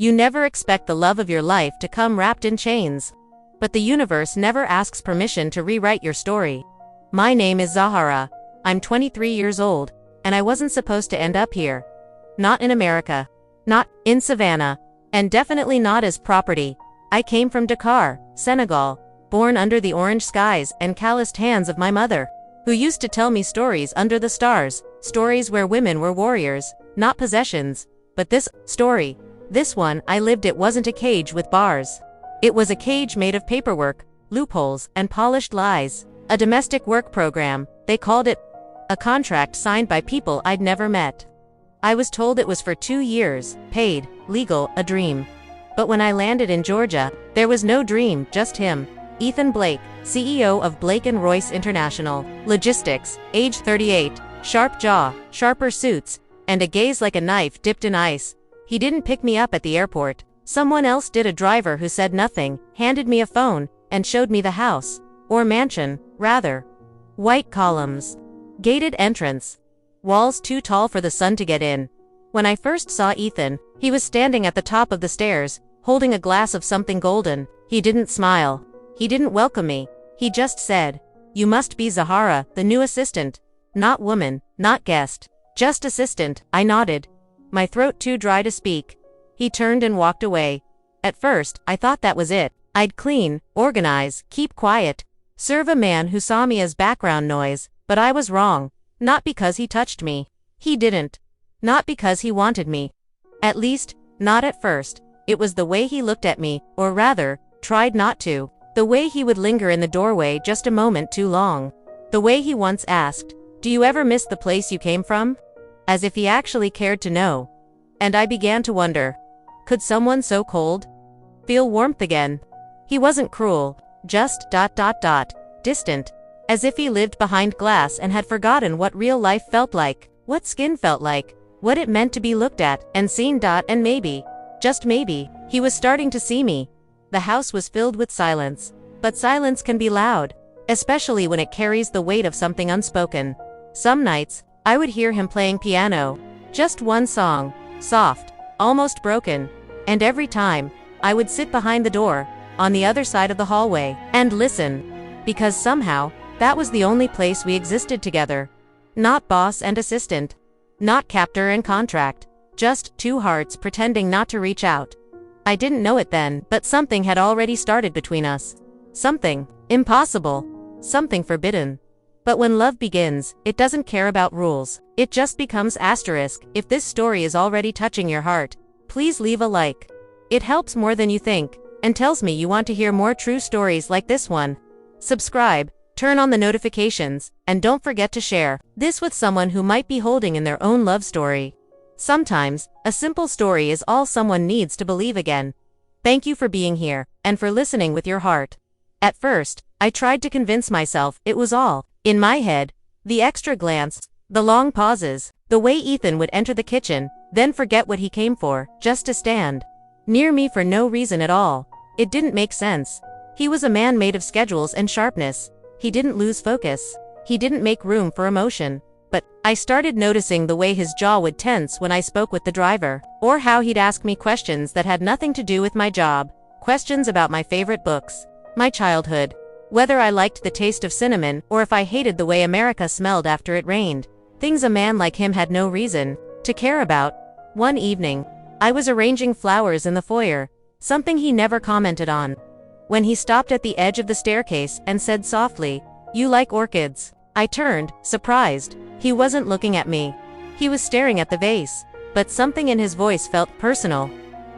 You never expect the love of your life to come wrapped in chains. But the universe never asks permission to rewrite your story. My name is Zahara. I'm 23 years old, and I wasn't supposed to end up here. Not in America. Not in Savannah. And definitely not as property. I came from Dakar, Senegal, born under the orange skies and calloused hands of my mother, who used to tell me stories under the stars, stories where women were warriors, not possessions. But this story, this one I lived, it wasn't a cage with bars. It was a cage made of paperwork, loopholes, and polished lies. A domestic work program, they called it. A contract signed by people I'd never met. I was told it was for 2 years, paid, legal, a dream. But when I landed in Georgia, there was no dream, just him. Ethan Blake, CEO of Blake & Royce International, Logistics, age 38, sharp jaw, sharper suits, and a gaze like a knife dipped in ice. He didn't pick me up at the airport. Someone else did. A driver who said nothing, handed me a phone, and showed me the house. Or mansion, rather. White columns. Gated entrance. Walls too tall for the sun to get in. When I first saw Ethan, he was standing at the top of the stairs, holding a glass of something golden. He didn't smile. He didn't welcome me. He just said, "You must be Zahara, the new assistant." Not woman, not guest. Just assistant. I nodded. My throat too dry to speak. He turned and walked away. At first, I thought that was it. I'd clean, organize, keep quiet, serve a man who saw me as background noise, but I was wrong. Not because he touched me. He didn't. Not because he wanted me. At least, not at first. It was the way he looked at me, or rather, tried not to. The way he would linger in the doorway just a moment too long. The way he once asked, "Do you ever miss the place you came from?" As if he actually cared to know. And I began to wonder, could someone so cold feel warmth again? He wasn't cruel, just ... distant. As if he lived behind glass and had forgotten what real life felt like, what skin felt like, what it meant to be looked at and seen. And maybe, just maybe, he was starting to see me. The house was filled with silence. But silence can be loud, especially when it carries the weight of something unspoken. Some nights, I would hear him playing piano. Just one song, soft, almost broken. And every time, I would sit behind the door, on the other side of the hallway, and listen. Because somehow, that was the only place we existed together. Not boss and assistant. Not captor and contract. Just two hearts pretending not to reach out. I didn't know it then, but something had already started between us. Something impossible. Something forbidden. But when love begins, it doesn't care about rules. It just becomes asterisk. If this story is already touching your heart, please leave a like. It helps more than you think, and tells me you want to hear more true stories like this one. Subscribe, turn on the notifications, and don't forget to share this with someone who might be holding in their own love story. Sometimes, a simple story is all someone needs to believe again. Thank you for being here, and for listening with your heart. At first, I tried to convince myself it was all in my head. The extra glance, the long pauses, the way Ethan would enter the kitchen, then forget what he came for, just to stand near me for no reason at all. It didn't make sense. He was a man made of schedules and sharpness. He didn't lose focus. He didn't make room for emotion. But I started noticing the way his jaw would tense when I spoke with the driver, or how he'd ask me questions that had nothing to do with my job. Questions about my favorite books, my childhood, whether I liked the taste of cinnamon or if I hated the way America smelled after it rained. Things a man like him had no reason to care about. One evening, I was arranging flowers in the foyer, something he never commented on, when he stopped at the edge of the staircase and said softly, "You like orchids?" I turned, surprised. He wasn't looking at me. He was staring at the vase, but something in his voice felt personal,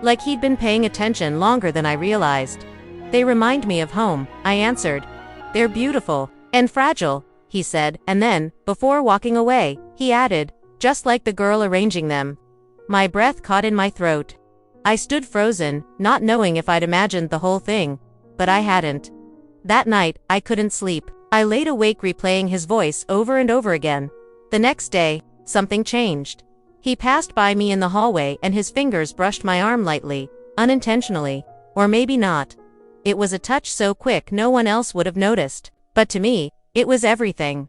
like he'd been paying attention longer than I realized. "They remind me of home," I answered. "They're beautiful and fragile," he said, and then, before walking away, he added, "Just like the girl arranging them." My breath caught in my throat. I stood frozen, not knowing if I'd imagined the whole thing, but I hadn't. That night, I couldn't sleep. I laid awake replaying his voice over and over again. The next day, something changed. He passed by me in the hallway and his fingers brushed my arm lightly, unintentionally, or maybe not. It was a touch so quick no one else would have noticed, but to me, it was everything.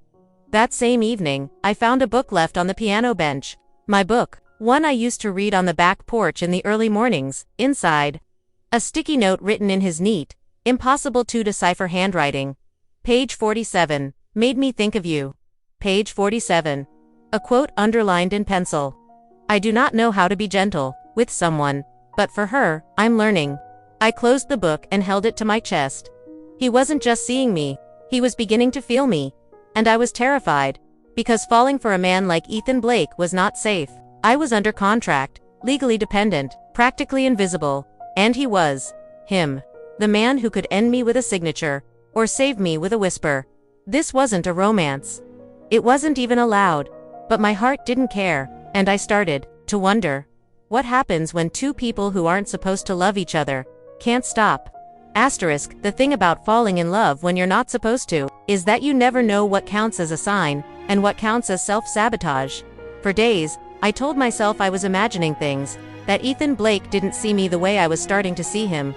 That same evening, I found a book left on the piano bench. My book, One I used to read on the back porch in the early mornings. Inside, a sticky note written in his neat, impossible to decipher handwriting. Page 47. Made me think of you. Page 47. A quote underlined in pencil. I do not know how to be gentle with someone, but for her, I'm learning. I closed the book and held it to my chest. He wasn't just seeing me, he was beginning to feel me. And I was terrified, because falling for a man like Ethan Blake was not safe. I was under contract, legally dependent, practically invisible, and he was, him, the man who could end me with a signature, or save me with a whisper. This wasn't a romance. It wasn't even allowed, but my heart didn't care, and I started to wonder. What happens when two people who aren't supposed to love each other can't stop? Asterisk, the thing about falling in love when you're not supposed to, is that you never know what counts as a sign, and what counts as self-sabotage. For days, I told myself I was imagining things, that Ethan Blake didn't see me the way I was starting to see him,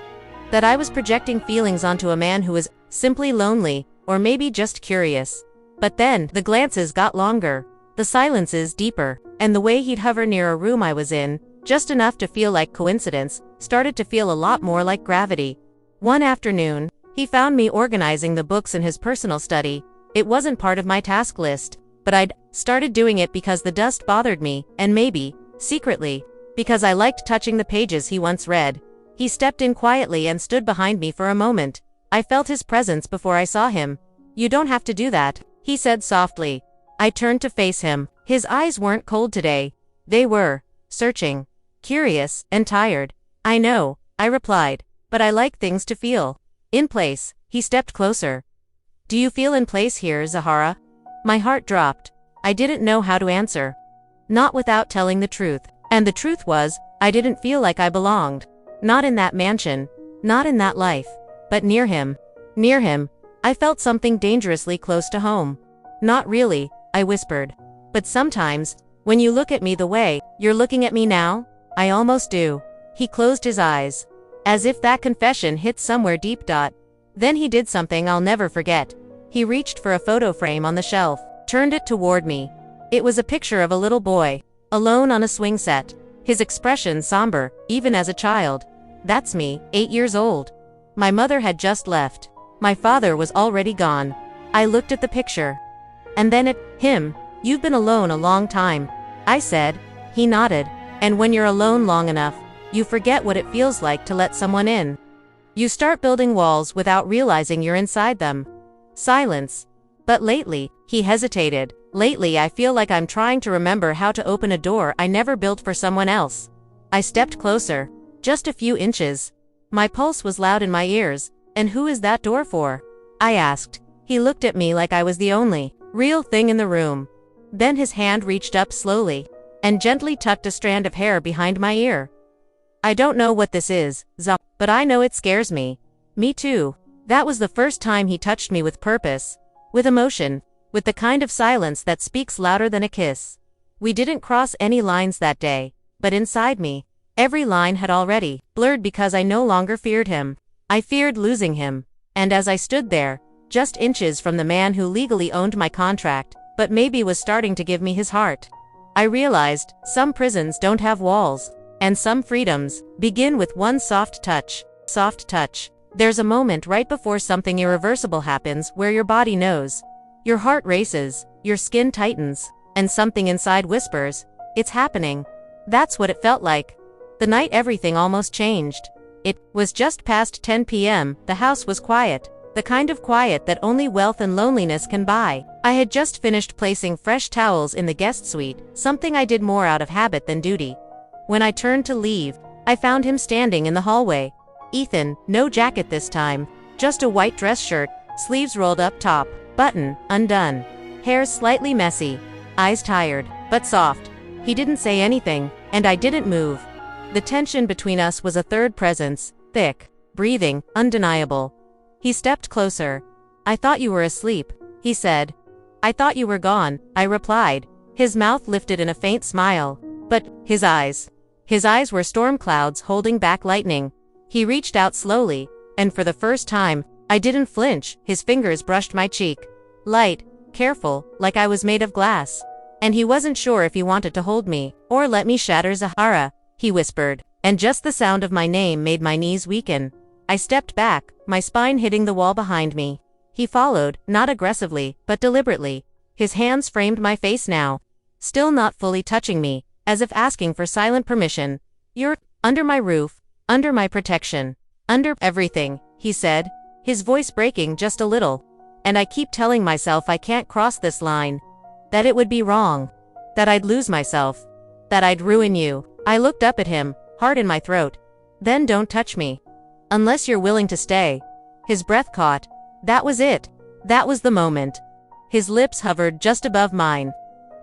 that I was projecting feelings onto a man who was simply lonely, or maybe just curious. But then, the glances got longer, the silences deeper, and the way he'd hover near a room I was in, just enough to feel like coincidence, started to feel a lot more like gravity. One afternoon, he found me organizing the books in his personal study. It wasn't part of my task list, but I'd started doing it because the dust bothered me, and maybe, secretly, because I liked touching the pages he once read. He stepped in quietly and stood behind me for a moment. I felt his presence before I saw him. You don't have to do that, he said softly. I turned to face him. His eyes weren't cold today. They were searching, curious, and tired. I know, I replied, but I like things to feel in place. He stepped closer. Do you feel in place here, Zahara? My heart dropped. I didn't know how to answer. Not without telling the truth. And the truth was, I didn't feel like I belonged. Not in that mansion, not in that life, but near him. Near him, I felt something dangerously close to home. Not really, I whispered. But sometimes, when you look at me the way you're looking at me now, I almost do. He closed his eyes, as if that confession hit somewhere deep. Then he did something I'll never forget. He reached for a photo frame on the shelf, turned it toward me. It was a picture of a little boy, alone on a swing set, his expression somber, even as a child. That's me, 8 years old. My mother had just left. My father was already gone. I looked at the picture. And then at him. You've been alone a long time, I said. He nodded. And when you're alone long enough, you forget what it feels like to let someone in. You start building walls without realizing you're inside them. Silence. But lately, he hesitated. Lately I feel like I'm trying to remember how to open a door I never built for someone else. I stepped closer. Just a few inches. My pulse was loud in my ears. And who is that door for? I asked. He looked at me like I was the only real thing in the room. Then his hand reached up slowly, and gently tucked a strand of hair behind my ear. I don't know what this is, but I know it scares me. Me too. That was the first time he touched me with purpose, with emotion, with the kind of silence that speaks louder than a kiss. We didn't cross any lines that day, but inside me, every line had already blurred because I no longer feared him. I feared losing him. And as I stood there, just inches from the man who legally owned my contract, but maybe was starting to give me his heart, I realized some prisons don't have walls, and some freedoms begin with one soft touch. Soft touch. There's a moment right before something irreversible happens where your body knows. Your heart races, your skin tightens, and something inside whispers, it's happening. That's what it felt like. The night everything almost changed. It was just past 10 p.m. The house was quiet. The kind of quiet that only wealth and loneliness can buy. I had just finished placing fresh towels in the guest suite, something I did more out of habit than duty. When I turned to leave, I found him standing in the hallway. Ethan, no jacket this time, just a white dress shirt, sleeves rolled up top, button undone, hair slightly messy, eyes tired, but soft. He didn't say anything, and I didn't move. The tension between us was a third presence, thick, breathing, undeniable. He stepped closer. I thought you were asleep, he said. I thought you were gone, I replied. His mouth lifted in a faint smile. But his eyes were storm clouds holding back lightning. He reached out slowly, and for the first time, I didn't flinch. His fingers brushed my cheek. Light, careful, like I was made of glass. And he wasn't sure if he wanted to hold me, or let me shatter Zahara, he whispered, and just the sound of my name made my knees weaken. I stepped back, my spine hitting the wall behind me. He followed, not aggressively, but deliberately. His hands framed my face now, still not fully touching me, as if asking for silent permission. "You're under my roof, under my protection, under everything," he said, his voice breaking just a little. "And I keep telling myself I can't cross this line. That it would be wrong. That I'd lose myself. That I'd ruin you." I looked up at him, heart in my throat. "Then don't touch me. Unless you're willing to stay." His breath caught. That was it. That was the moment. His lips hovered just above mine,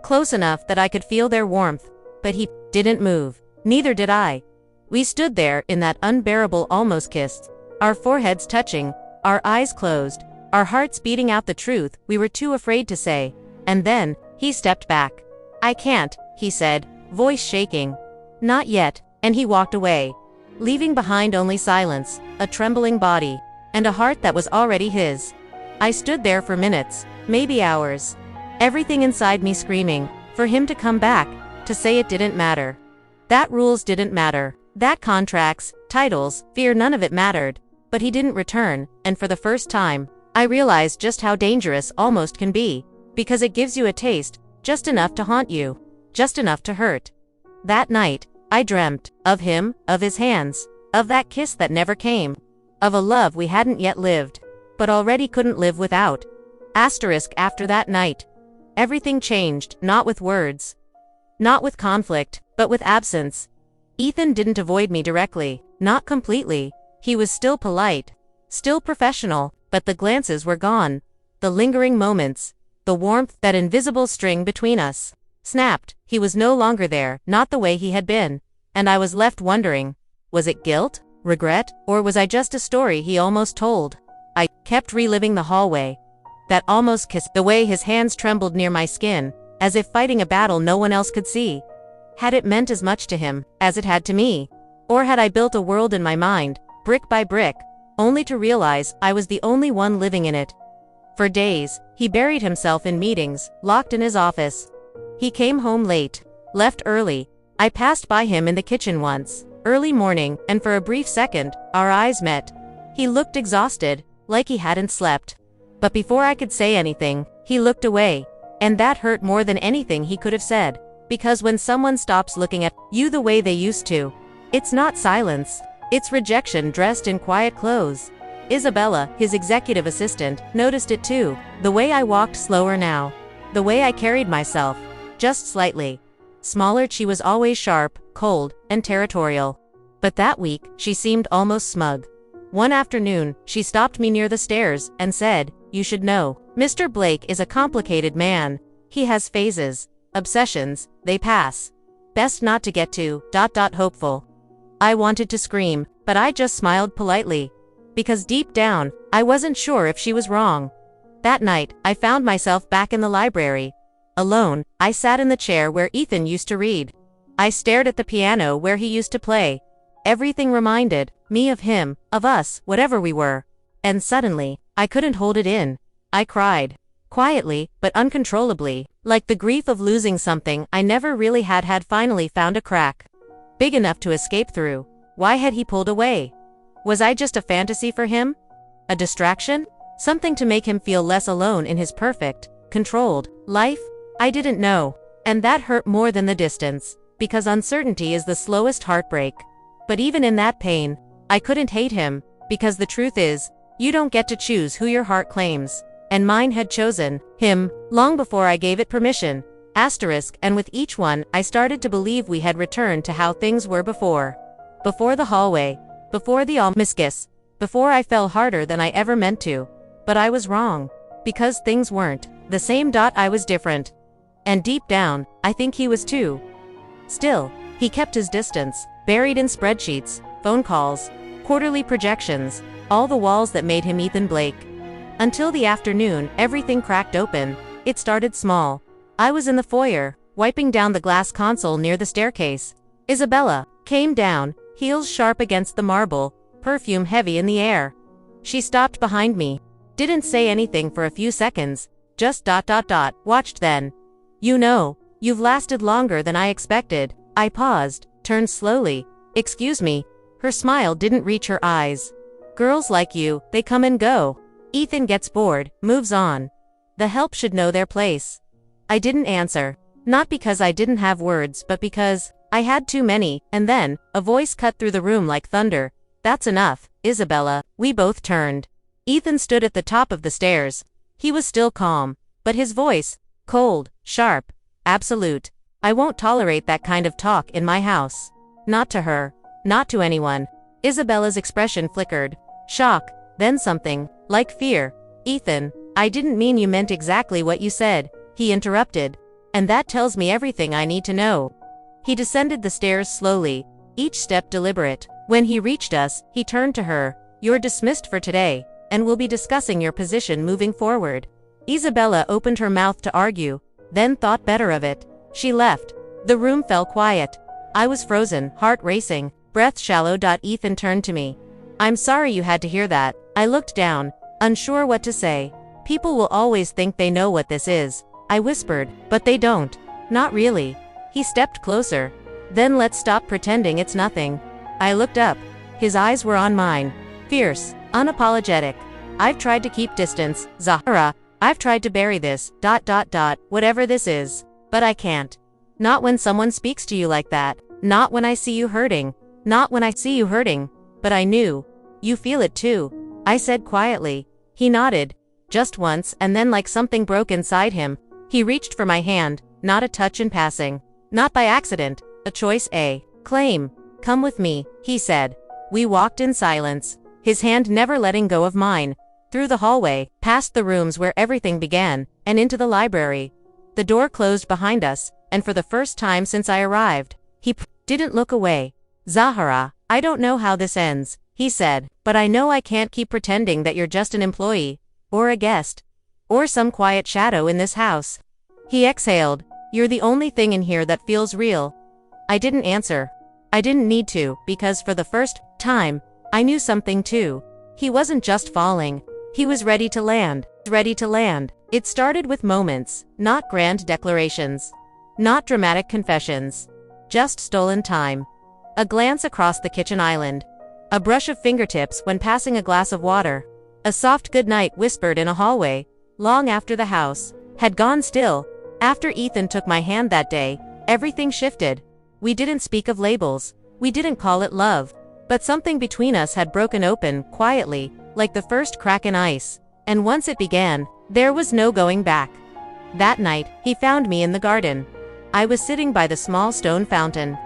close enough that I could feel their warmth, but he didn't move. Neither did I. We stood there in that unbearable almost kiss, our foreheads touching, our eyes closed, our hearts beating out the truth we were too afraid to say. And then, he stepped back. "I can't," he said, voice shaking. "Not yet," and he walked away, leaving behind only silence, a trembling body, and a heart that was already his. I stood there for minutes, maybe hours, everything inside me screaming, for him to come back, to say it didn't matter. That rules didn't matter, that contracts, titles, fear, none of it mattered. But he didn't return, and for the first time, I realized just how dangerous almost can be, because it gives you a taste, just enough to haunt you, just enough to hurt. That night, I dreamt of him, of his hands, of that kiss that never came, of a love we hadn't yet lived, but already couldn't live without. After that night, everything changed, not with words, not with conflict, but with absence. Ethan didn't avoid me directly, not completely. He was still polite, still professional, but the glances were gone. The lingering moments, the warmth, that invisible string between us, snapped. He was no longer there, not the way he had been. And I was left wondering, was it guilt, regret, or was I just a story he almost told? I kept reliving the hallway, that almost kiss, the way his hands trembled near my skin, as if fighting a battle no one else could see. Had it meant as much to him as it had to me? Or had I built a world in my mind, brick by brick, only to realize I was the only one living in it? For days, he buried himself in meetings, locked in his office. He came home late, left early. I passed by him in the kitchen once, early morning, and for a brief second, our eyes met. He looked exhausted, like he hadn't slept. But before I could say anything, he looked away. And that hurt more than anything he could have said. Because when someone stops looking at you the way they used to, it's not silence. It's rejection dressed in quiet clothes. Isabella, his executive assistant, noticed it too. The way I walked slower now. The way I carried myself. Just slightly smaller. She was always sharp, cold, and territorial. But that week, she seemed almost smug. One afternoon, she stopped me near the stairs and said, "You should know, Mr. Blake is a complicated man. He has phases, obsessions, they pass. Best not to get too, hopeful." I wanted to scream, but I just smiled politely. Because deep down, I wasn't sure if she was wrong. That night, I found myself back in the library. Alone, I sat in the chair where Ethan used to read. I stared at the piano where he used to play. Everything reminded me of him, of us, whatever we were. And suddenly, I couldn't hold it in. I cried. Quietly, but uncontrollably, like the grief of losing something I never really had finally found a crack big enough to escape through. Why had he pulled away? Was I just a fantasy for him? A distraction? Something to make him feel less alone in his perfect, controlled life? I didn't know. And that hurt more than the distance, because uncertainty is the slowest heartbreak. But even in that pain, I couldn't hate him, because the truth is, you don't get to choose who your heart claims. And mine had chosen him long before I gave it permission. And with each one, I started to believe we had returned to how things were before. Before the hallway, before the almost kiss, before I fell harder than I ever meant to. But I was wrong. Because things weren't the same. I was different. And deep down, I think he was too. Still, he kept his distance, buried in spreadsheets, phone calls, quarterly projections, all the walls that made him Ethan Blake. Until the afternoon, everything cracked open. It started small. I was in the foyer, wiping down the glass console near the staircase. Isabella came down, heels sharp against the marble, perfume heavy in the air. She stopped behind me. Didn't say anything for a few seconds. Just watched then. "You know," You've lasted longer than I expected. I paused, turned slowly. Excuse me. Her smile didn't reach her eyes. Girls like you, they come and go. Ethan gets bored, moves on. The help should know their place. I didn't answer. Not because I didn't have words, but because I had too many, and then a voice cut through the room like thunder. That's enough, Isabella. We both turned. Ethan stood at the top of the stairs. He was still calm, but his voice, cold, sharp, absolute. I won't tolerate that kind of talk in my house. Not to her. Not to anyone. Isabella's expression flickered. Shock, then something, like fear. Ethan, I didn't mean you meant exactly what you said, he interrupted. And that tells me everything I need to know. He descended the stairs slowly, each step deliberate. When he reached us, he turned to her. You're dismissed for today, and we'll be discussing your position moving forward. Isabella opened her mouth to argue, then thought better of it. She left. The room fell quiet. I was frozen, heart racing, breath shallow. Ethan turned to me. I'm sorry you had to hear that. I looked down, unsure what to say. People will always think they know what this is, I whispered, but they don't. Not really. He stepped closer. Then let's stop pretending it's nothing. I looked up. His eyes were on mine. Fierce, unapologetic. I've tried to keep distance, Zahara. I've tried to bury this, whatever this is. But I can't. Not when someone speaks to you like that. Not when I see you hurting. Not when I see you hurting. But I knew. You feel it too, I said quietly. He nodded. Just once, and then like something broke inside him. He reached for my hand, not a touch in passing. Not by accident, a choice, a claim. Come with me, he said. We walked in silence, his hand never letting go of mine. Through the hallway, past the rooms where everything began, and into the library. The door closed behind us, and for the first time since I arrived, he didn't look away. Zahara, I don't know how this ends, he said, but I know I can't keep pretending that you're just an employee, or a guest, or some quiet shadow in this house. He exhaled. You're the only thing in here that feels real. I didn't answer. I didn't need to, because for the first time, I knew something too. He wasn't just falling. He was ready to land. Ready to land. It started with moments, not grand declarations. Not dramatic confessions. Just stolen time. A glance across the kitchen island. A brush of fingertips when passing a glass of water. A soft goodnight whispered in a hallway, long after the house had gone still. After Ethan took my hand that day, everything shifted. We didn't speak of labels. We didn't call it love. But something between us had broken open, quietly, like the first crack in ice. And once it began, there was no going back. That night, he found me in the garden. I was sitting by the small stone fountain.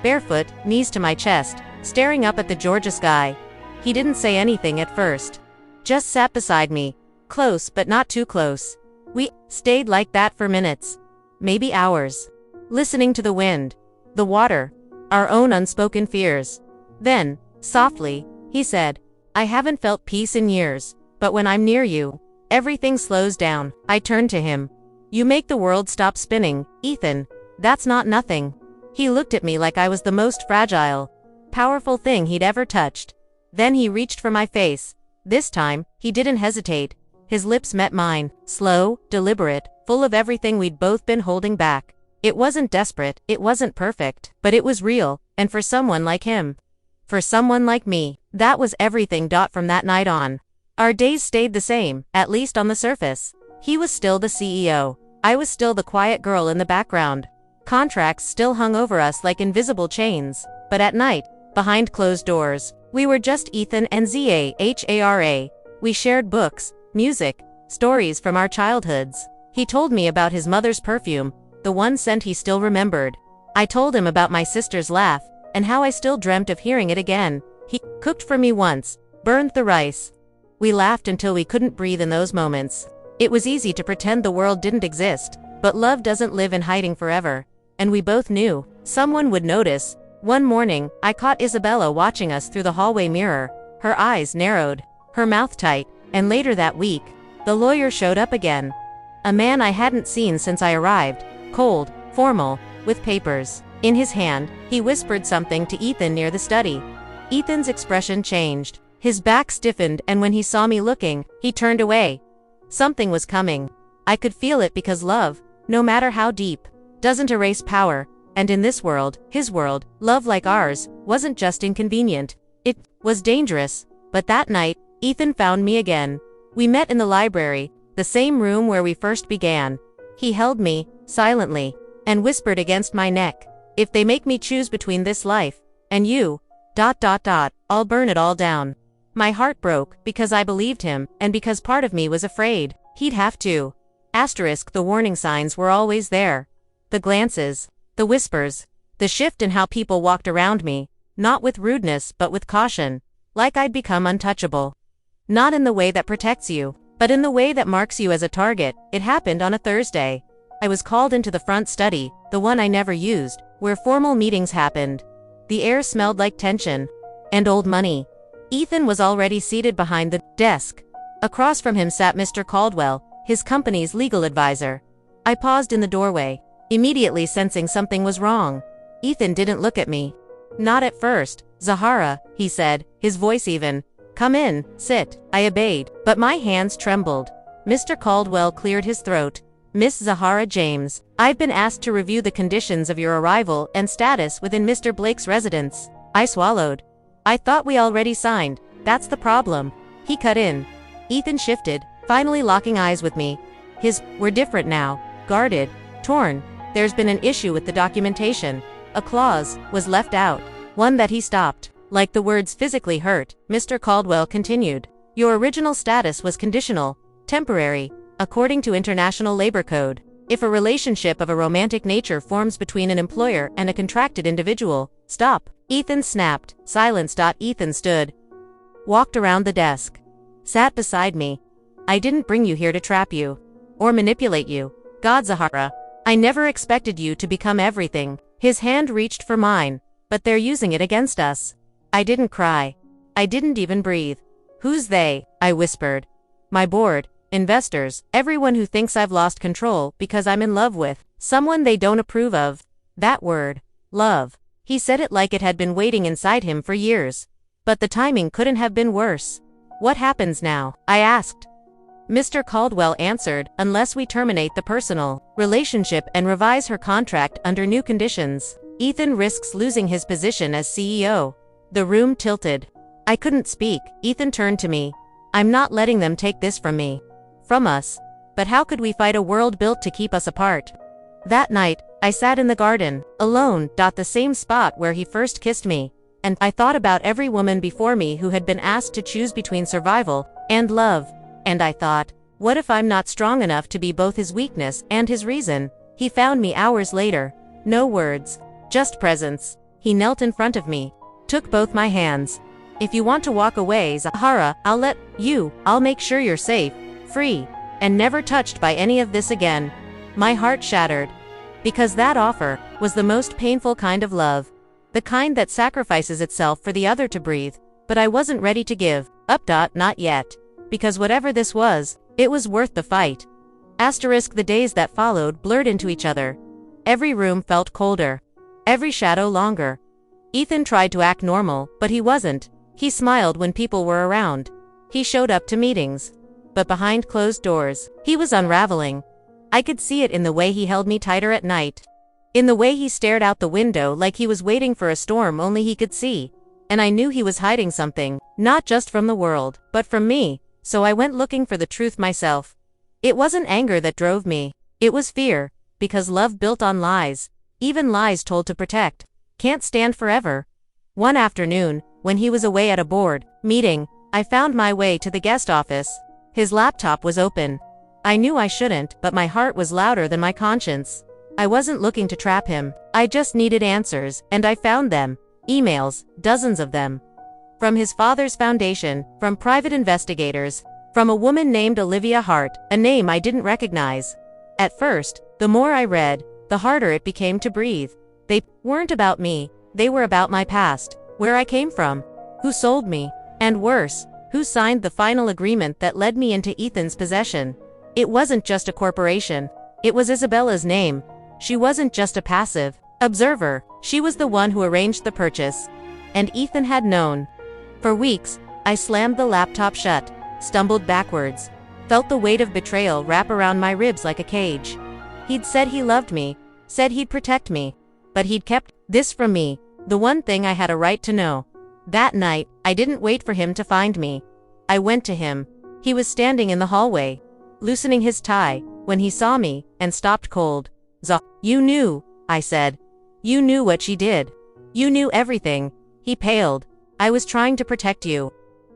Barefoot, knees to my chest, staring up at the Georgia sky. He didn't say anything at first. Just sat beside me. Close but not too close. We stayed like that for minutes. Maybe hours. Listening to the wind. The water. Our own unspoken fears. Then, softly, he said, I haven't felt peace in years, but when I'm near you, everything slows down. I turned to him. You make the world stop spinning, Ethan. That's not nothing. He looked at me like I was the most fragile, powerful thing he'd ever touched. Then he reached for my face. This time, he didn't hesitate. His lips met mine, slow, deliberate, full of everything we'd both been holding back. It wasn't desperate, it wasn't perfect, but it was real, and for someone like him. For someone like me, that was everything. From that night on, our days stayed the same, at least on the surface. He was still the CEO. I was still the quiet girl in the background. Contracts still hung over us like invisible chains, but at night, behind closed doors, we were just Ethan and Zahara. We shared books, music, stories from our childhoods. He told me about his mother's perfume, the one scent he still remembered. I told him about my sister's laugh, and how I still dreamt of hearing it again. He cooked for me once, burned the rice. We laughed until we couldn't breathe in those moments. It was easy to pretend the world didn't exist, but love doesn't live in hiding forever. And we both knew someone would notice. One morning, I caught Isabella watching us through the hallway mirror. Her eyes narrowed, her mouth tight, and later that week, the lawyer showed up again. A man I hadn't seen since I arrived, cold, formal, with papers in his hand. He whispered something to Ethan near the study. Ethan's expression changed. His back stiffened, and when he saw me looking, he turned away. Something was coming. I could feel it because love, no matter how deep, doesn't erase power, and in this world, his world, love like ours, wasn't just inconvenient. It was dangerous. But that night, Ethan found me again. We met in the library, the same room where we first began. He held me, silently, and whispered against my neck, "If they make me choose between this life and you, I'll burn it all down." My heart broke, because I believed him, and because part of me was afraid he'd have to. The warning signs were always there. The glances, the whispers, the shift in how people walked around me, not with rudeness but with caution, like I'd become untouchable. Not in the way that protects you, but in the way that marks you as a target. It happened on a Thursday. I was called into the front study, the one I never used, where formal meetings happened. The air smelled like tension and old money. Ethan was already seated behind the desk. Across from him sat Mr. Caldwell, his company's legal advisor. I paused in the doorway, immediately sensing something was wrong. Ethan didn't look at me. Not at first. "Zahara," he said, his voice even. "Come in, sit." I obeyed, but my hands trembled. Mr. Caldwell cleared his throat. "Miss Zahara James, I've been asked to review the conditions of your arrival and status within Mr. Blake's residence." I swallowed. "I thought we already signed." "That's the problem," he cut in. Ethan shifted, finally locking eyes with me. We're different now. Guarded. Torn. There's been an issue with the documentation. A clause was left out. One that he stopped. Like the words physically hurt, Mr. Caldwell continued. "Your original status was conditional, temporary, according to International Labor Code. If a relationship of a romantic nature forms between an employer and a contracted individual." "Stop," Ethan snapped. Silenced. Ethan stood, walked around the desk, sat beside me. "I didn't bring you here to trap you or manipulate you. God, Zahara, I never expected you to become everything." His hand reached for mine. "But they're using it against us." I didn't cry. I didn't even breathe. "Who's they?" I whispered. "My board, investors, everyone who thinks I've lost control because I'm in love with someone they don't approve of." That word, love. He said it like it had been waiting inside him for years. But the timing couldn't have been worse. "What happens now?" I asked. Mr. Caldwell answered, "Unless we terminate the personal relationship and revise her contract under new conditions, Ethan risks losing his position as CEO." The room tilted. I couldn't speak. Ethan turned to me. "I'm not letting them take this from me. From us. But how could we fight a world built to keep us apart?" That night, I sat in the garden, alone, the same spot where he first kissed me, and I thought about every woman before me who had been asked to choose between survival and love. And I thought, what if I'm not strong enough to be both his weakness and his reason? He found me hours later. No words, just presence. He knelt in front of me, took both my hands. "If you want to walk away, Zahara, I'll let you. I'll make sure you're safe, free, and never touched by any of this again." My heart shattered. Because that offer was the most painful kind of love. The kind that sacrifices itself for the other to breathe. But I wasn't ready to give up. Not yet. Because whatever this was, it was worth the fight. The days that followed blurred into each other. Every room felt colder. Every shadow longer. Ethan tried to act normal, but he wasn't. He smiled when people were around. He showed up to meetings. But behind closed doors, he was unraveling. I could see it in the way he held me tighter at night. In the way he stared out the window like he was waiting for a storm only he could see. And I knew he was hiding something, not just from the world, but from me. So I went looking for the truth myself. It wasn't anger that drove me. It was fear. Because love built on lies, even lies told to protect, can't stand forever. One afternoon, when he was away at a board meeting, I found my way to the guest office. His laptop was open. I knew I shouldn't, but my heart was louder than my conscience. I wasn't looking to trap him. I just needed answers, and I found them. Emails, dozens of them. From his father's foundation, from private investigators, from a woman named Olivia Hart, a name I didn't recognize. At first, the more I read, the harder it became to breathe. They weren't about me, they were about my past, where I came from, who sold me, and worse, who signed the final agreement that led me into Ethan's possession. It wasn't just a corporation, it was Isabella's name. She wasn't just a passive observer, she was the one who arranged the purchase. And Ethan had known. For weeks, I slammed the laptop shut, stumbled backwards, felt the weight of betrayal wrap around my ribs like a cage. He'd said he loved me, Said he'd protect me. But he'd kept this from me, the one thing I had a right to know. That night, I didn't wait for him to find me. I went to him. He was standing in the hallway, loosening his tie, when he saw me, and stopped cold. You knew, I said. You knew what she did. You knew everything. He paled. I was trying to protect you.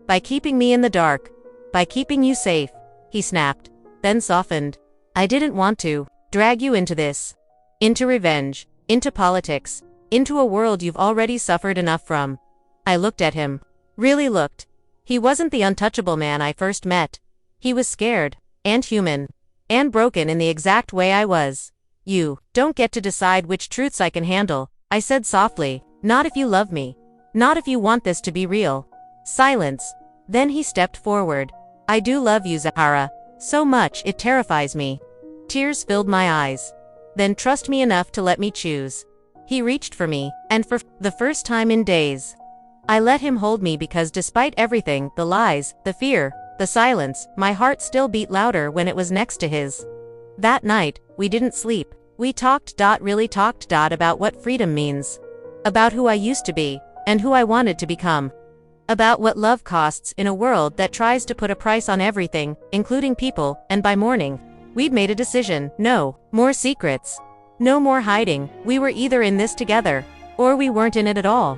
By keeping me in the dark. By keeping you safe. He snapped, then softened. I didn't want to drag you into this. Into revenge. Into politics. Into a world you've already suffered enough from. I looked at him. Really looked. He wasn't the untouchable man I first met. He was scared. And human. And broken in the exact way I was. You don't get to decide which truths I can handle, I said softly. Not if you love me. Not if you want this to be real. Silence. Then he stepped forward. I do love you, Zahara. So much it terrifies me. Tears filled my eyes. Then trust me enough to let me choose. He reached for me, and for the first time in days, I let him hold me because despite everything, the lies, the fear, the silence, my heart still beat louder when it was next to his. That night, we didn't sleep. We really talked about what freedom means. About who I used to be, and who I wanted to become. About what love costs in a world that tries to put a price on everything, including people, and by morning, we'd made a decision. No more secrets. No more hiding. We were either in this together, or we weren't in it at all.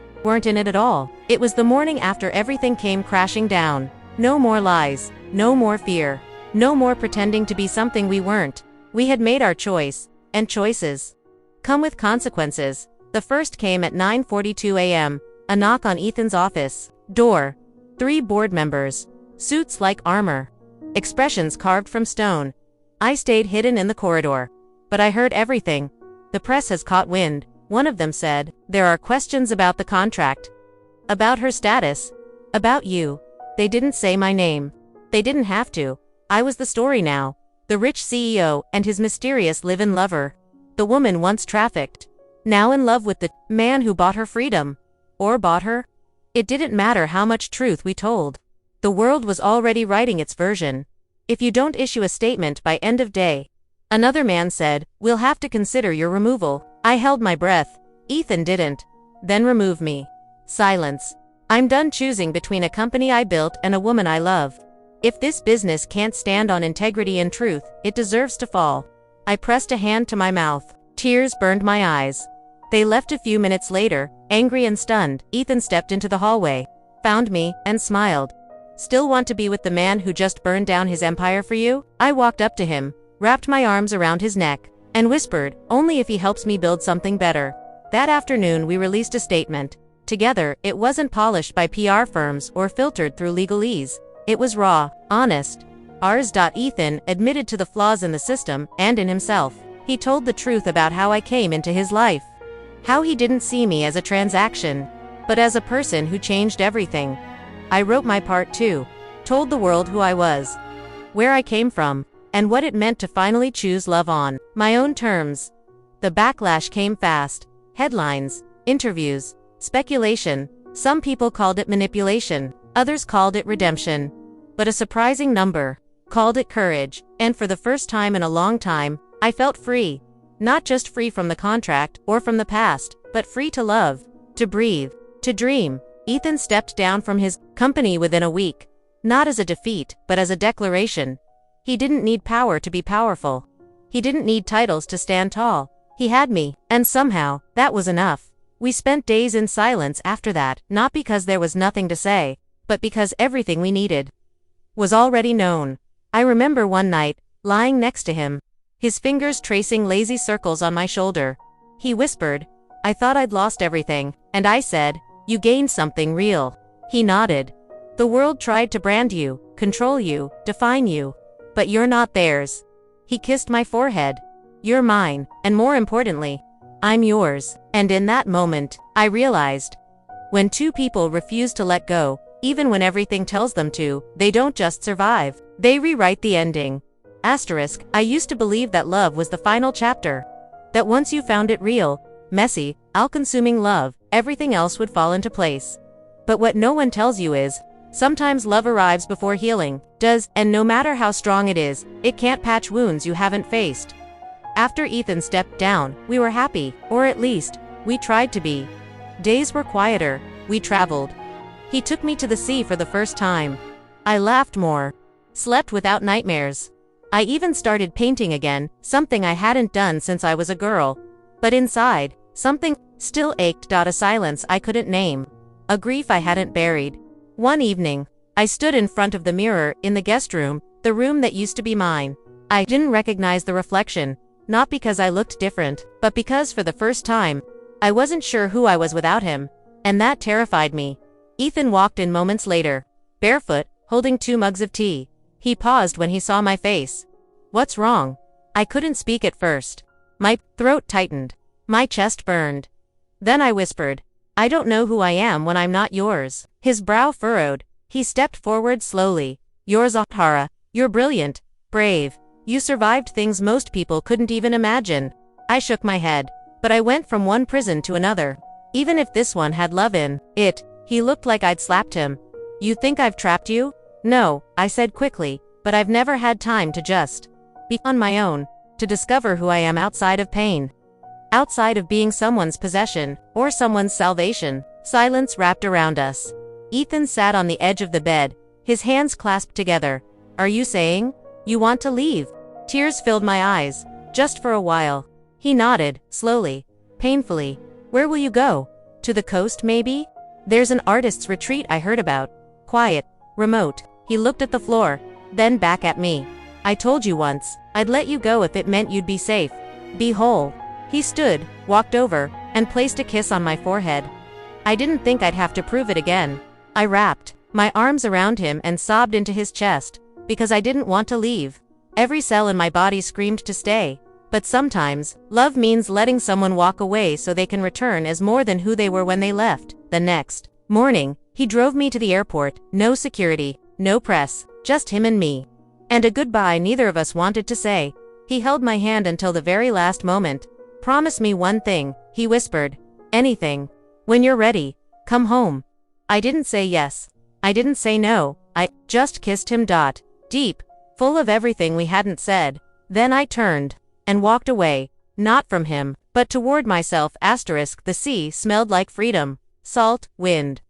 It was the morning after everything came crashing down. No more lies. No more fear. No more pretending to be something we weren't. We had made our choice, and choices come with consequences. The first came at 9:42 a.m., a knock on Ethan's office door. 3 board members, suits like armor, expressions carved from stone. I stayed hidden in the corridor. But I heard everything. The press has caught wind, one of them said. There are questions about the contract. About her status. About you. They didn't say my name. They didn't have to. I was the story now. The rich CEO and his mysterious live-in lover. The woman once trafficked. Now in love with the man who bought her freedom. Or bought her? It didn't matter how much truth we told. The world was already writing its version. If you don't issue a statement by end of day, another man said, we'll have to consider your removal. I held my breath. Ethan didn't. Then remove me. Silence. I'm done choosing between a company I built and a woman I love. If this business can't stand on integrity and truth, it deserves to fall. I pressed a hand to my mouth. Tears burned my eyes. They left a few minutes later, angry and stunned. Ethan stepped into the hallway, found me, and smiled. Still want to be with the man who just burned down his empire for you? I walked up to him, wrapped my arms around his neck, and whispered, only if he helps me build something better. That afternoon we released a statement. Together, it wasn't polished by PR firms or filtered through legalese. It was raw, honest. Ours. Ethan admitted to the flaws in the system and in himself. He told the truth about how I came into his life. How he didn't see me as a transaction, but as a person who changed everything. I wrote my part too. Told the world who I was, where I came from, and what it meant to finally choose love on my own terms. The backlash came fast. Headlines, interviews, speculation. Some people called it manipulation, others called it redemption. But a surprising number called it courage, and for the first time in a long time, I felt free. Not just free from the contract or from the past, but free to love, to breathe, to dream. Ethan stepped down from his company within a week. Not as a defeat, but as a declaration. He didn't need power to be powerful. He didn't need titles to stand tall. He had me, and somehow, that was enough. We spent days in silence after that, not because there was nothing to say, but because everything we needed was already known. I remember one night, lying next to him, his fingers tracing lazy circles on my shoulder. He whispered, I thought I'd lost everything, and I said, you gained something real. He nodded. The world tried to brand you, control you, define you. But you're not theirs. He kissed my forehead. You're mine, and more importantly, I'm yours. And in that moment, I realized, when two people refuse to let go, even when everything tells them to, they don't just survive, they rewrite the ending. Asterisk, I used to believe that love was the final chapter. That once you found it real, messy, all-consuming love, everything else would fall into place. But what no one tells you is, sometimes love arrives before healing does, and no matter how strong it is, it can't patch wounds you haven't faced. After Ethan stepped down, we were happy, or at least, we tried to be. Days were quieter, we traveled. He took me to the sea for the first time. I laughed more. Slept without nightmares. I even started painting again, something I hadn't done since I was a girl. But inside, something still ached. A silence I couldn't name. A grief I hadn't buried. One evening, I stood in front of the mirror in the guest room, the room that used to be mine. I didn't recognize the reflection, not because I looked different, but because for the first time, I wasn't sure who I was without him, and that terrified me. Ethan walked in moments later, barefoot, holding 2 mugs of tea. He paused when he saw my face. "What's wrong?" I couldn't speak at first. My throat tightened. My chest burned. Then I whispered, "I don't know who I am when I'm not yours." His brow furrowed. He stepped forward slowly. "You're Zahara. You're brilliant, brave. You survived things most people couldn't even imagine." I shook my head. But I went from one prison to another. Even if this one had love in it, he looked like I'd slapped him. "You think I've trapped you?" "No," I said quickly, "but I've never had time to just be on my own, to discover who I am outside of pain. Outside of being someone's possession, or someone's salvation." Silence wrapped around us. Ethan sat on the edge of the bed, his hands clasped together. "Are you saying you want to leave?" Tears filled my eyes. "Just for a while." He nodded, slowly, painfully. "Where will you go? To the coast, maybe? There's an artist's retreat I heard about. Quiet, remote." He looked at the floor, then back at me. "I told you once, I'd let you go if it meant you'd be safe. Be whole." He stood, walked over, and placed a kiss on my forehead. I didn't think I'd have to prove it again. I wrapped my arms around him and sobbed into his chest, because I didn't want to leave. Every cell in my body screamed to stay. But sometimes, love means letting someone walk away so they can return as more than who they were when they left. The next morning, he drove me to the airport. No security, no press, just him and me. And a goodbye neither of us wanted to say. He held my hand until the very last moment. "Promise me one thing," he whispered. "Anything. When you're ready, come home." I didn't say yes. I didn't say no. I just kissed him. Deep, full of everything we hadn't said. Then I turned and walked away, not from him, but toward myself. The sea smelled like freedom, salt, wind,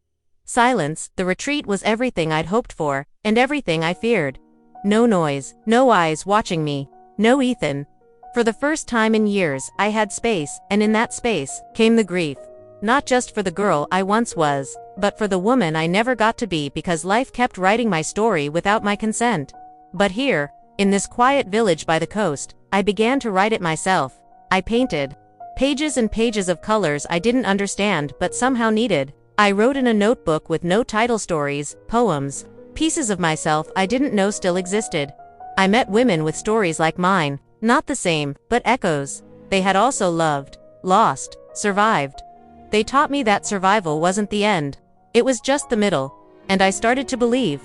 silence. The retreat was everything I'd hoped for, and everything I feared. No noise, no eyes watching me, no Ethan. For the first time in years, I had space, and in that space came the grief. Not just for the girl I once was, but for the woman I never got to be because life kept writing my story without my consent. But here, in this quiet village by the coast, I began to write it myself. I painted pages and pages of colors I didn't understand but somehow needed. I wrote in a notebook with no title, stories, poems, pieces of myself I didn't know still existed. I met women with stories like mine, not the same, but echoes. They had also loved, lost, survived. They taught me that survival wasn't the end. It was just the middle. And I started to believe.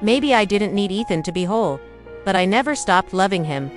Maybe I didn't need Ethan to be whole. But I never stopped loving him.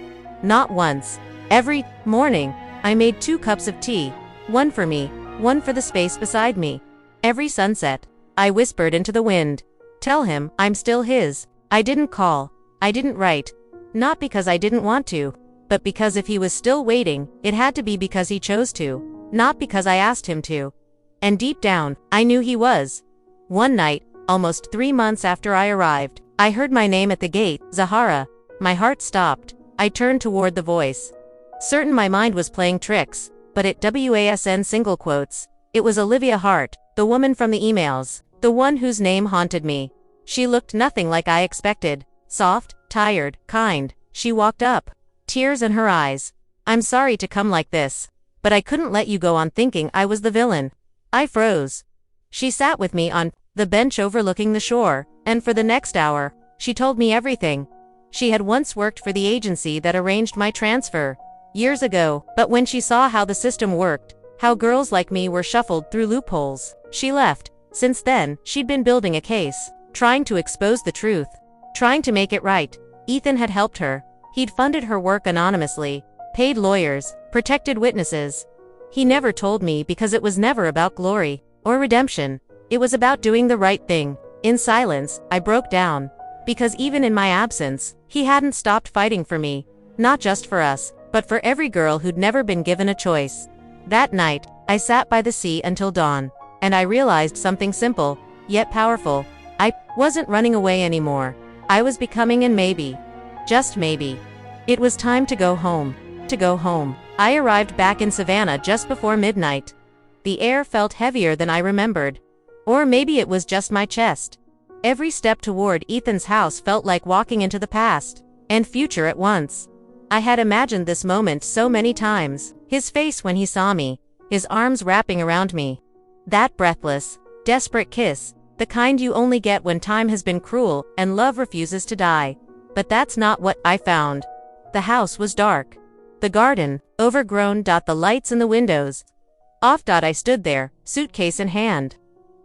Not once. Every morning, I made 2 cups of tea. One for me, one for the space beside me. Every sunset, I whispered into the wind. Tell him I'm still his. I didn't call. I didn't write. Not because I didn't want to, but because if he was still waiting, it had to be because he chose to, not because I asked him to. And deep down, I knew he was. One night, almost 3 months after I arrived, I heard my name at the gate, Zahara. My heart stopped. I turned toward the voice. Certain my mind was playing tricks, but it wasn single quotes. It was Olivia Hart, the woman from the emails, the one whose name haunted me. She looked nothing like I expected. Soft, tired, kind. She walked up, tears in her eyes. "I'm sorry to come like this, but I couldn't let you go on thinking I was the villain." I froze. She sat with me on the bench overlooking the shore, and for the next hour, she told me everything. She had once worked for the agency that arranged my transfer, years ago, but when she saw how the system worked, how girls like me were shuffled through loopholes, she left. Since then, she'd been building a case, trying to expose the truth, trying to make it right. Ethan had helped her. He'd funded her work anonymously, paid lawyers, protected witnesses. He never told me because it was never about glory or redemption. It was about doing the right thing. In silence, I broke down. Because even in my absence, he hadn't stopped fighting for me. Not just for us, but for every girl who'd never been given a choice. That night, I sat by the sea until dawn, and I realized something simple, yet powerful. I wasn't running away anymore. I was becoming, and maybe, just maybe, it was time to go home. To go home. I arrived back in Savannah just before midnight. The air felt heavier than I remembered. Or maybe it was just my chest. Every step toward Ethan's house felt like walking into the past and future at once. I had imagined this moment so many times. His face when he saw me, his arms wrapping around me. That breathless, desperate kiss, the kind you only get when time has been cruel and love refuses to die. But that's not what I found. The house was dark. The garden, overgrown. The lights in the windows. Off. I stood there, suitcase in hand,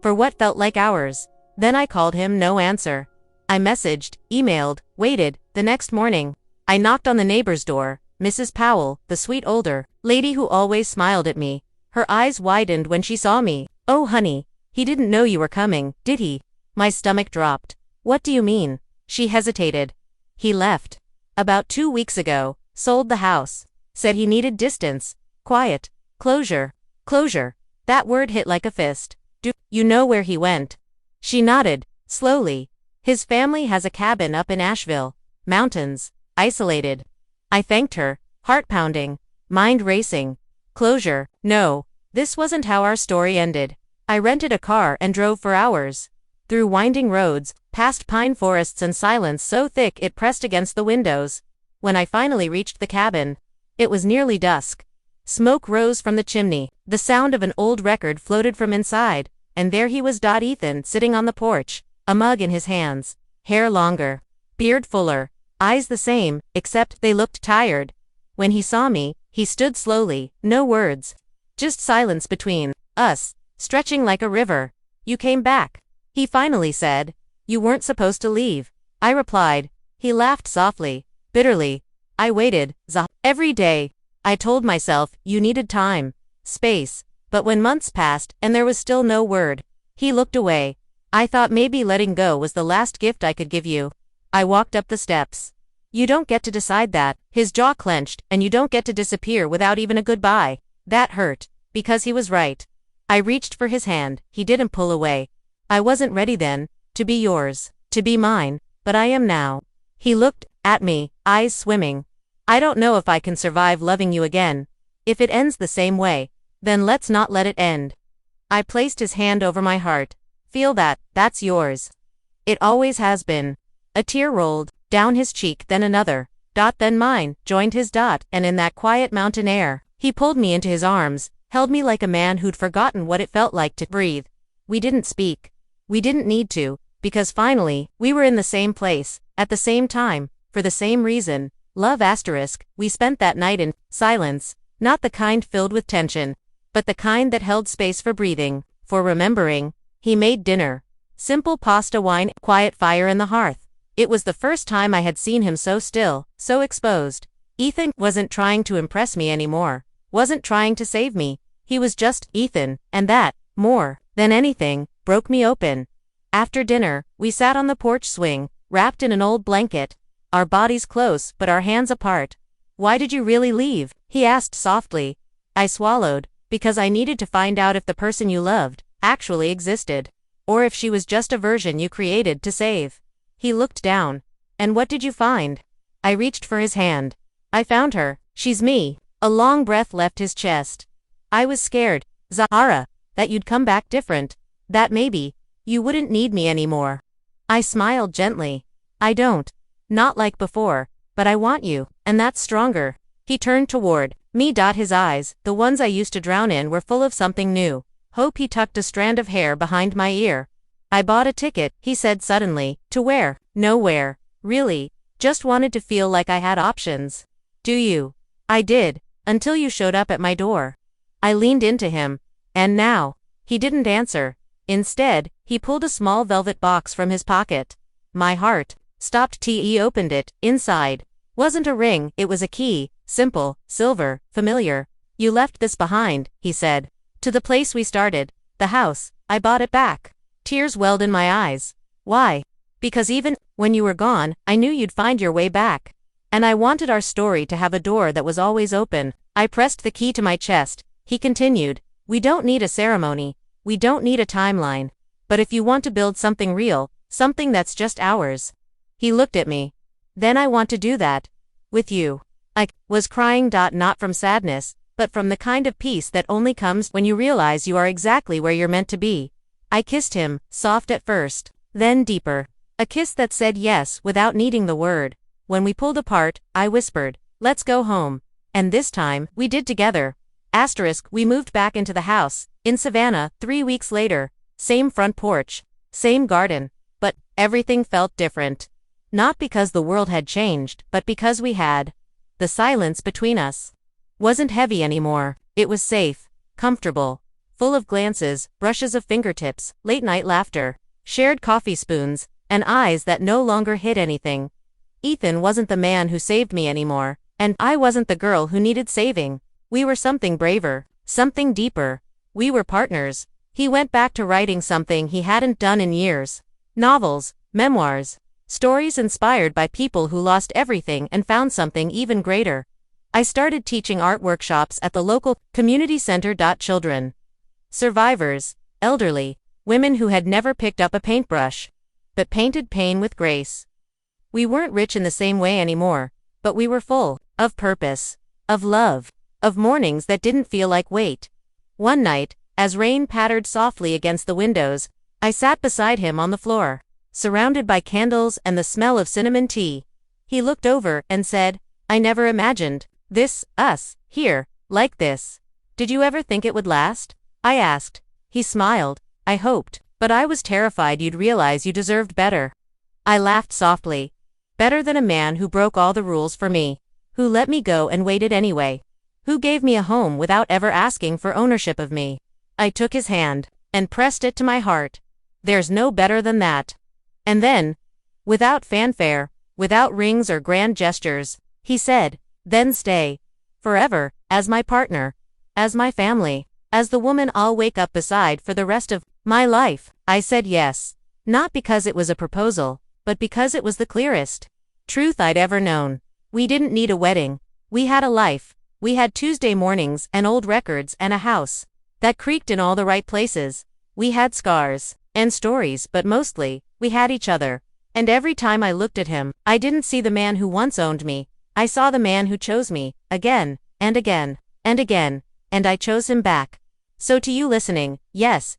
for what felt like hours. Then I called him, no answer. I messaged, emailed, waited. The next morning, I knocked on the neighbor's door, Mrs. Powell, the sweet older lady who always smiled at me. Her eyes widened when she saw me. "Oh honey, he didn't know you were coming, did he?" My stomach dropped. "What do you mean?" She hesitated. "He left. About 2 weeks ago, sold the house. Said he needed distance, quiet, closure." Closure. That word hit like a fist. "Do you know where he went?" She nodded, slowly. "His family has a cabin up in Asheville. Mountains. Isolated." I thanked her, heart pounding, mind racing. Closure. No, this wasn't how our story ended. I rented a car and drove for hours. Through winding roads, past pine forests and silence so thick it pressed against the windows. When I finally reached the cabin, it was nearly dusk. Smoke rose from the chimney. The sound of an old record floated from inside, and there he was. Ethan sitting on the porch, a mug in his hands, hair longer, beard fuller, eyes the same, except they looked tired. When he saw me, he stood slowly, no words, just silence between us, stretching like a river. "You came back," he finally said. "You weren't supposed to leave," I replied. He laughed softly, bitterly. "I waited, every day. I told myself you needed time, space, but when months passed and there was still no word." He looked away. "I thought maybe letting go was the last gift I could give you." I walked up the steps. "You don't get to decide that." His jaw clenched. "And you don't get to disappear without even a goodbye." That hurt, because he was right. I reached for his hand. He didn't pull away. "I wasn't ready then, to be yours, to be mine, but I am now." He looked at me, eyes swimming. "I don't know if I can survive loving you again. If it ends the same way, then let's not let it end." I placed his hand over my heart. "Feel that, that's yours. It always has been." A tear rolled down his cheek, then another. Then mine joined his. And in that quiet mountain air, he pulled me into his arms, held me like a man who'd forgotten what it felt like to breathe. We didn't speak. We didn't need to, because finally, we were in the same place, at the same time, for the same reason. Love. We spent that night in silence, not the kind filled with tension, but the kind that held space for breathing, for remembering. He made dinner. Simple pasta, wine, quiet fire in the hearth. It was the first time I had seen him so still, so exposed. Ethan wasn't trying to impress me anymore, wasn't trying to save me. He was just Ethan, and that, more than anything, broke me open. After dinner, we sat on the porch swing, wrapped in an old blanket, our bodies close but our hands apart. "Why did you really leave?" he asked softly. I swallowed. "Because I needed to find out if the person you loved actually existed, or if she was just a version you created to save." He looked down. "And what did you find?" I reached for his hand. "I found her. She's me." A long breath left his chest. "I was scared, Zahara, that you'd come back different, that maybe you wouldn't need me anymore." I smiled gently. "I don't. Not like before, but I want you, and that's stronger." He turned toward me. His eyes, the ones I used to drown in, were full of something new. Hope. He tucked a strand of hair behind my ear. "I bought a ticket," he said suddenly. "To where?" "Nowhere. Really. Just wanted to feel like I had options." "Do you?" "I did, until you showed up at my door." I leaned into him. "And now?" He didn't answer. Instead, he pulled a small velvet box from his pocket. My heart stopped. He opened it. Inside wasn't a ring, it was a key, simple, silver, familiar. "You left this behind," he said. "To the place we started, the house. I bought it back." Tears welled in my eyes. "Why?" "Because even when you were gone, I knew you'd find your way back. And I wanted our story to have a door that was always open. I pressed the key to my chest. He continued, "We don't need a ceremony. We don't need a timeline. But if you want to build something real, something that's just ours." He looked at me. "Then I want to do that. With you." I was crying, not from sadness, but from the kind of peace that only comes when you realize you are exactly where you're meant to be. I kissed him, soft at first, then deeper. A kiss that said yes without needing the word. When we pulled apart, I whispered, "Let's go home." And this time, we did together. We moved back into the house, in Savannah, 3 weeks later. Same front porch, same garden, but everything felt different. Not because the world had changed, but because we had. The silence between us wasn't heavy anymore. It was safe, comfortable, full of glances, brushes of fingertips, late-night laughter, shared coffee spoons, and eyes that no longer hid anything. Ethan wasn't the man who saved me anymore, and I wasn't the girl who needed saving. We were something braver, something deeper. We were partners. He went back to writing something he hadn't done in years. Novels, memoirs, stories inspired by people who lost everything and found something even greater. I started teaching art workshops at the local community center. Children, survivors, elderly, women who had never picked up a paintbrush, but painted pain with grace. We weren't rich in the same way anymore, but we were full of purpose, of love, of mornings that didn't feel like wait. One night, as rain pattered softly against the windows, I sat beside him on the floor, surrounded by candles and the smell of cinnamon tea. He looked over and said, "I never imagined us, here, like this. Did you ever think it would last?" I asked. He smiled. "I hoped, but I was terrified you'd realize you deserved better." I laughed softly. Better than a man who broke all the rules for me, who let me go and waited anyway, who gave me a home without ever asking for ownership of me. I took his hand and pressed it to my heart. There's no better than that. And then, without fanfare, without rings or grand gestures, he said, "Then stay. Forever, as my partner, as my family, as the woman I'll wake up beside for the rest of my life." I said yes. Not because it was a proposal, but because it was the clearest truth I'd ever known. We didn't need a wedding. We had a life. We had Tuesday mornings and old records and a house that creaked in all the right places. We had scars and stories, but mostly, we had each other. And every time I looked at him, I didn't see the man who once owned me. I saw the man who chose me, again, and again, and again, and I chose him back. So to you listening, yes,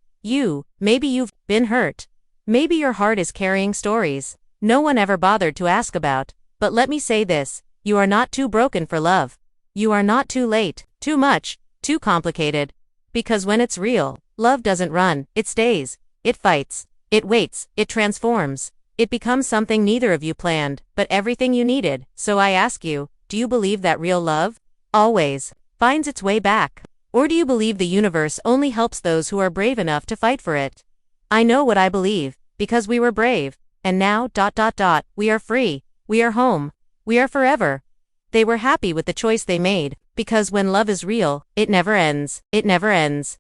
maybe you've been hurt. Maybe your heart is carrying stories no one ever bothered to ask about. But let me say this, you are not too broken for love. You are not too late, too much, too complicated. Because when it's real, love doesn't run, it stays, it fights, it waits, it transforms. It becomes something neither of you planned, but everything you needed. So I ask you, do you believe that real love always finds its way back? Or do you believe the universe only helps those who are brave enough to fight for it? I know what I believe, because we were brave, and now, we are free, we are home, we are forever. They were happy with the choice they made, because when love is real, it never ends, it never ends.